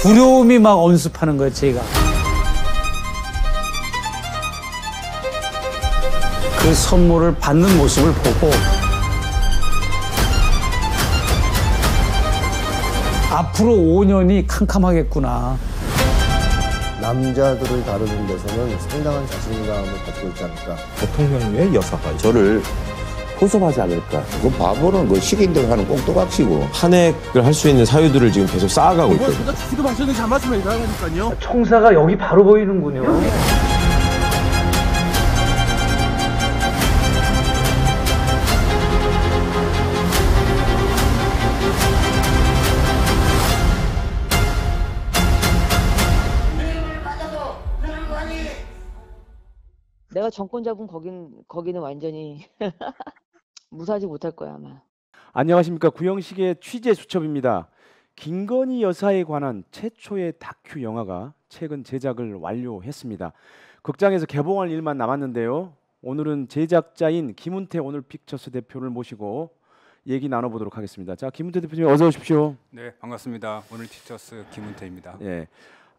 두려움이 막 엄습하는 거예요, 제가. 그 선물을 받는 모습을 보고 앞으로 5년이 캄캄하겠구나. 남자들을 다루는 데서는 상당한 자신감을 가지고 있지 않을까. 대통령의 여사가 저를 포섭하지 않을까. 그 바보는 그 시킨 대로 하는 꽁또박시고. 탄핵을 할 수 있는 사유들을 지금 계속 쌓아가고 있거든요. 제가 주기도 마셨는지 한 말씀 해드리라니까요. 청사가 여기 바로 보이는군요. 내가 정권 잡은 거기는 완전히 무사하지 못할 거야 아마. 안녕하십니까. 구영식의 취재 수첩입니다. 김건희 여사에 관한 최초의 다큐 영화가 최근 제작을 완료했습니다. 극장에서 개봉할 일만 남았는데요. 오늘은 제작자인 김은태 오늘픽처스 대표를 모시고 얘기 나눠보도록 하겠습니다. 자, 김은태 대표님 어서 오십시오. 네, 반갑습니다. 오늘픽처스 김은태입니다. 예.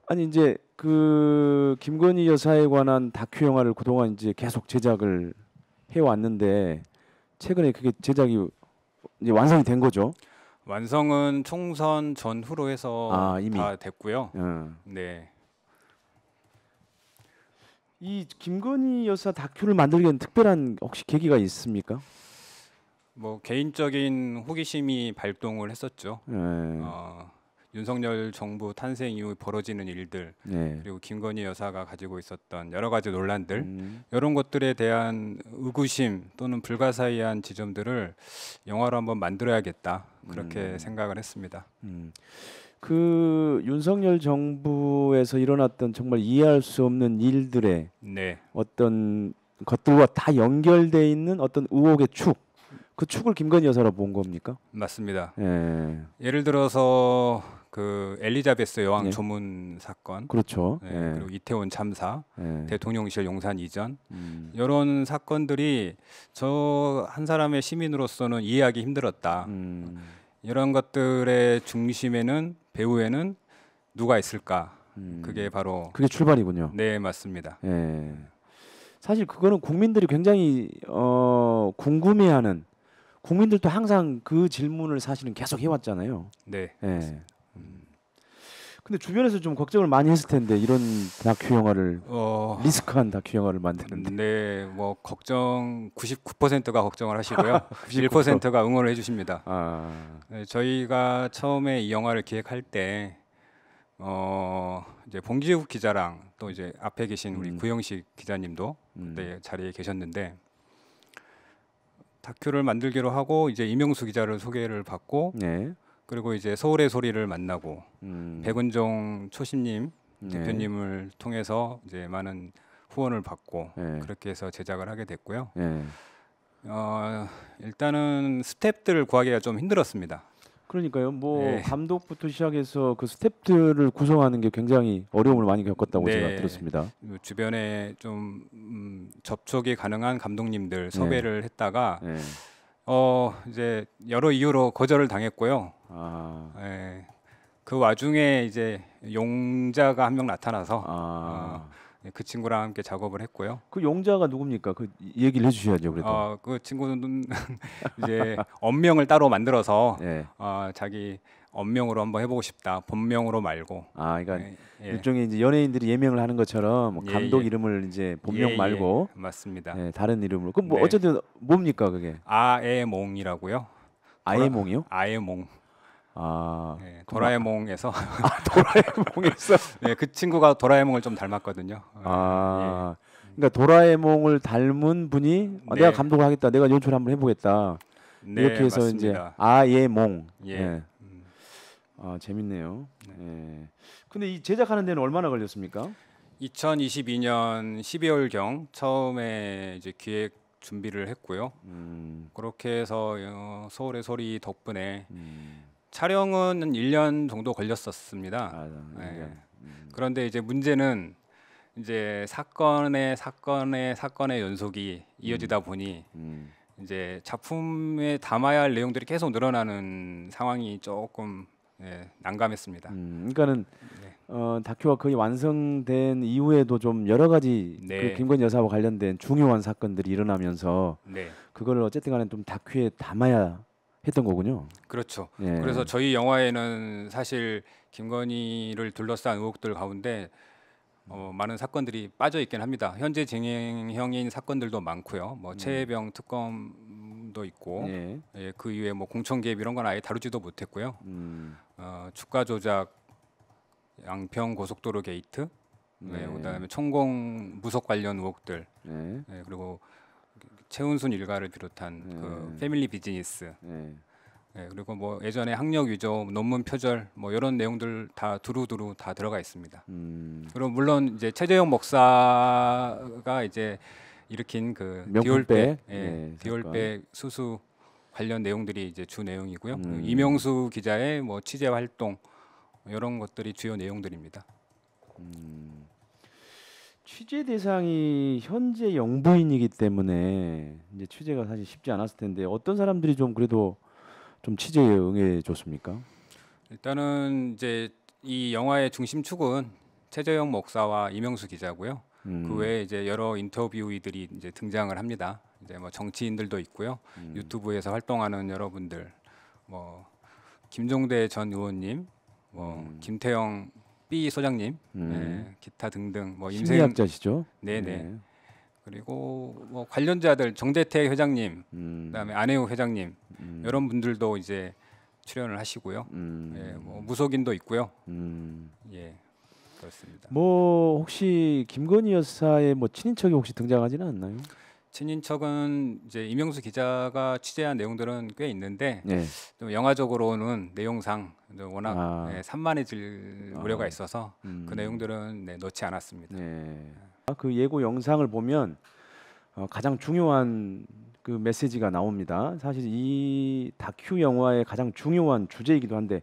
아니 이제 그 김건희 여사에 관한 다큐 영화를 그동안 이제 계속 제작을 해왔는데 최근에 그게 제작이 이제 완성이 된 거죠? 완성은 총선 전후로 해서 이미 다 됐고요. 어. 네. 이 김건희 여사 다큐를 만들기 위한 특별한 혹시 계기가 있습니까? 뭐 개인적인 호기심이 발동을 했었죠. 예. 윤석열 정부 탄생 이후 벌어지는 일들, 예. 그리고 김건희 여사가 가지고 있었던 여러 가지 논란들, 이런 것들에 대한 의구심 또는 불가사의한 지점들을 영화로 한번 만들어야겠다, 그렇게 생각을 했습니다. 그 윤석열 정부에서 일어났던 정말 이해할 수 없는 일들의 네. 어떤 것들과 다 연결돼 있는 어떤 의혹의 축, 그 축을 김건희 여사로 본 겁니까? 맞습니다. 예. 예를 들어서 그 엘리자베스 여왕 예. 조문 사건, 그렇죠. 네, 예. 그리고 이태원 참사, 예. 대통령실 용산 이전, 이런 사건들이 저 한 사람의 시민으로서는 이해하기 힘들었다. 이런 것들의 중심에는, 배후에는 누가 있을까? 그게 바로 그게 출발이군요. 네, 맞습니다. 예. 사실 그거는 국민들이 굉장히 궁금해하는, 국민들도 항상 그 질문을 사실은 계속 해왔잖아요. 네. 예. 근데 주변에서 좀 걱정을 많이 했을 텐데 이런 다큐 영화를 리스크한 다큐 영화를 만드는데. 네, 뭐 걱정 99%가 걱정을 하시고요. 1%가 응원을 해주십니다. 네, 저희가 처음에 이 영화를 기획할 때 이제 봉지욱 기자랑 또 이제 앞에 계신 우리 구영식 기자님도 그때 자리에 계셨는데 다큐를 만들기로 하고 이제 이명수 기자를 소개를 받고. 네. 그리고 이제 서울의 소리를 만나고 백은종 초심님 네. 대표님을 통해서 이제 많은 후원을 받고 네. 그렇게 해서 제작을 하게 됐고요. 네. 일단은 스태프들을 구하기가 좀 힘들었습니다. 그러니까요. 뭐 네. 감독부터 시작해서 그 스태프들을 구성하는 게 굉장히 어려움을 많이 겪었다고 네. 제가 들었습니다. 주변에 좀 접촉이 가능한 감독님들 섭외를 했다가 네. 이제 여러 이유로 거절을 당했고요. 예, 그 와중에 이제 용자가 한 명 나타나서 그 친구랑 함께 작업을 했고요. 그 용자가 누굽니까? 그 얘기를 해주셔야죠. 그래도. 그 친구는 이제 언명을 따로 만들어서 네. 자기 언명으로 한번 해보고 싶다. 본명으로 말고. 그러니까 예. 일종의 이제 연예인들이 예명을 하는 것처럼 예, 감독 예. 이름을 이제 본명 말고 맞습니다. 다른 이름으로. 그럼 뭐 네. 어쨌든 뭡니까 그게? 아에몽이라고요. 아에몽이요? 아에몽. 네, 도라에몽에서 도라에몽에서 네, 그 친구가 도라에몽을 좀 닮았거든요. 그러니까 도라에몽을 닮은 분이 네. 내가 감독을 하겠다, 내가 연출 한번 해보겠다 네, 이렇게 해서 맞습니다. 이제 아에몽. 예. 네. 재밌네요. 네. 근데 이 제작하는 데는 얼마나 걸렸습니까? 2022년 12월경 처음에 이제 기획 준비를 했고요. 그렇게 해서 서울의 소리 덕분에 촬영은 1년 정도 걸렸었습니다. 네. 그런데 이제 문제는 이제 사건의 연속이 이어지다 보니 이제 작품에 담아야 할 내용들이 계속 늘어나는 상황이 조금 예, 난감했습니다. 그러니까는 네. 다큐가 거의 완성된 이후에도 좀 여러 가지 네. 그 김건희 여사와 관련된 중요한 사건들이 일어나면서 네, 그걸 어쨌든간에 좀 다큐에 담아야 했던 거군요. 그렇죠. 예. 그래서 저희 영화에는 사실 김건희를 둘러싼 의혹들 가운데 많은 사건들이 빠져 있긴 합니다. 현재 진행형인 사건들도 많고요. 뭐 최혜병 특검도 있고, 예. 예, 그 이후에 뭐 공천 개입 이런 건 아예 다루지도 못했고요. 주가 조작, 양평 고속도로 게이트, 네, 그다음에 천공 무속 관련 의혹들, 예. 예, 그리고 최은순 일가를 비롯한 그 패밀리 비즈니스, 예. 예, 그리고 뭐 예전에 학력 위조, 논문 표절, 뭐 이런 내용들 다 두루두루 다 들어가 있습니다. 그리고 물론 이제 최재형 목사가 이제 일으킨 그 명품백, 디올백, 예, 디올백 수수 관련 내용들이 이제 주 내용이고요. 그리고 이명수 기자의 뭐 취재 활동 이런 것들이 주요 내용들입니다. 취재 대상이 현재 영부인이기 때문에 이제 취재가 사실 쉽지 않았을 텐데 어떤 사람들이 좀 그래도 좀 취재에 응해 줬습니까? 일단은 이제 이 영화의 중심축은 최재형 목사와 이명수 기자고요. 그 외에 이제 여러 인터뷰이들이 이제 등장을 합니다. 이제 뭐 정치인들도 있고요. 유튜브에서 활동하는 여러분들, 뭐 김종대 전 의원님, 뭐 김태형 B 소장님, 네, 기타 등등 뭐 심리학자시죠? 네네. 네. 그리고 뭐 관련자들 정대택 회장님, 그다음에 안혜우 회장님 이런 분들도 이제 출연을 하시고요. 예, 뭐 무속인도 있고요. 예, 그렇습니다. 뭐 혹시 김건희 여사의 뭐 친인척이 혹시 등장하지는 않나요? 친인척은 이제 이명수 기자가 취재한 내용들은 꽤 있는데 네. 좀 영화적으로는 내용상 워낙 아. 산만해질 우려가 있어서 그 내용들은 네, 넣지 않았습니다. 네. 그 예고 영상을 보면 가장 중요한 그 메시지가 나옵니다. 사실 이 다큐 영화의 가장 중요한 주제이기도 한데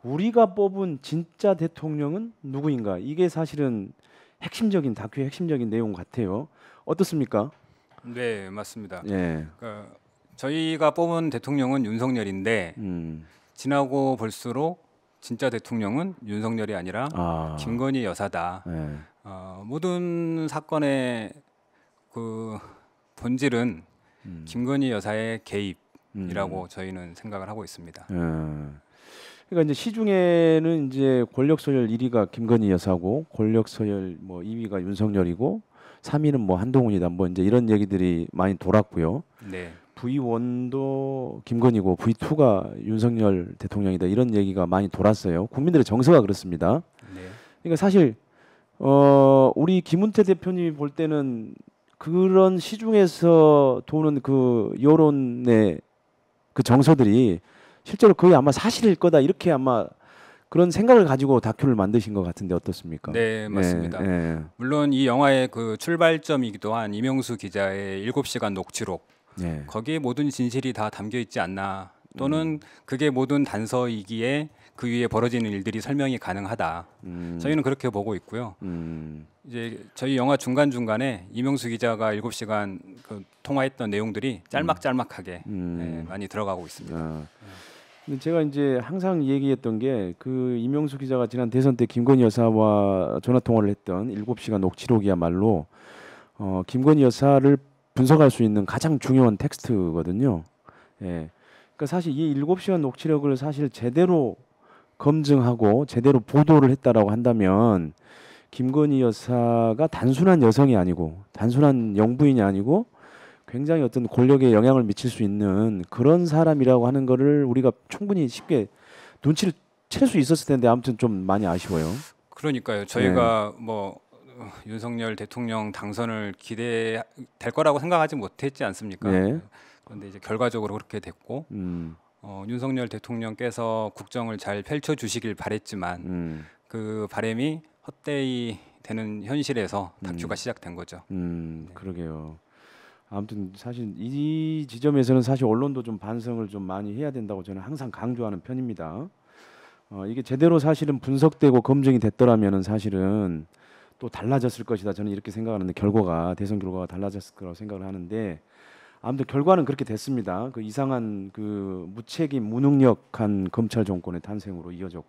우리가 뽑은 진짜 대통령은 누구인가? 이게 사실은 핵심적인 다큐의 핵심적인 내용 같아요. 어떻습니까? 네, 맞습니다. 예. 그러니까 저희가 뽑은 대통령은 윤석열인데 지나고 볼수록 진짜 대통령은 윤석열이 아니라 김건희 여사다. 예. 모든 사건의 그 본질은 김건희 여사의 개입이라고 저희는 생각을 하고 있습니다. 그러니까 이제 시중에는 이제 권력 서열 1위가 김건희 여사고 권력 서열 뭐 2위가 윤석열이고 3위는 뭐 한동훈이다 뭐 이제 이런 얘기들이 많이 돌았고요. 네. V1도 김건희고 V2가 윤석열 대통령이다 이런 얘기가 많이 돌았어요. 국민들의 정서가 그렇습니다. 네. 그러니까 사실 우리 김은태 대표님이 볼 때는 그런 시중에서 도는 그 여론의 그 정서들이 실제로 거의 아마 사실일 거다 이렇게 아마 그런 생각을 가지고 다큐를 만드신 것 같은데 어떻습니까? 네, 맞습니다. 예. 물론 이 영화의 그 출발점이기도 한 이명수 기자의 7시간 녹취록 예. 거기에 모든 진실이 다 담겨 있지 않나 또는 그게 모든 단서이기에 그 위에 벌어지는 일들이 설명이 가능하다. 저희는 그렇게 보고 있고요. 이제 저희 영화 중간 중간에 이명수 기자가 7시간 그 통화했던 내용들이 짤막짤막하게 네, 많이 들어가고 있습니다. 근데 제가 이제 항상 얘기했던 게 그 이명수 기자가 지난 대선 때 김건희 여사와 전화 통화를 했던 7시간 녹취록이야말로 김건희 여사를 분석할 수 있는 가장 중요한 텍스트거든요. 예. 그러니까 사실 이 7시간 녹취록을 사실 제대로 검증하고 제대로 보도를 했다라고 한다면 김건희 여사가 단순한 여성이 아니고 단순한 영부인이 아니고 굉장히 어떤 권력에 영향을 미칠 수 있는 그런 사람이라고 하는 거를 우리가 충분히 쉽게 눈치를 챌 수 있었을 텐데 아무튼 좀 많이 아쉬워요. 그러니까요. 저희가 뭐 윤석열 대통령 당선을 기대될 거라고 생각하지 못했지 않습니까? 네. 그런데 이제 결과적으로 그렇게 됐고 윤석열 대통령께서 국정을 잘 펼쳐주시길 바랬지만 그 바람이 헛되이 되는 현실에서 다큐가 시작된 거죠. 그러게요. 아무튼 사실 이 지점에서는 사실 언론도 좀 반성을 좀 많이 해야 된다고 저는 항상 강조하는 편입니다. 이게 제대로 사실은 분석되고 검증이 됐더라면은 사실은 또 달라졌을 것이다. 저는 이렇게 생각하는데 대선 결과가 달라졌을 거라고 생각을 하는데 아무튼 결과는 그렇게 됐습니다. 그 이상한 그 무책임 무능력한 검찰 정권의 탄생으로 이어졌고요.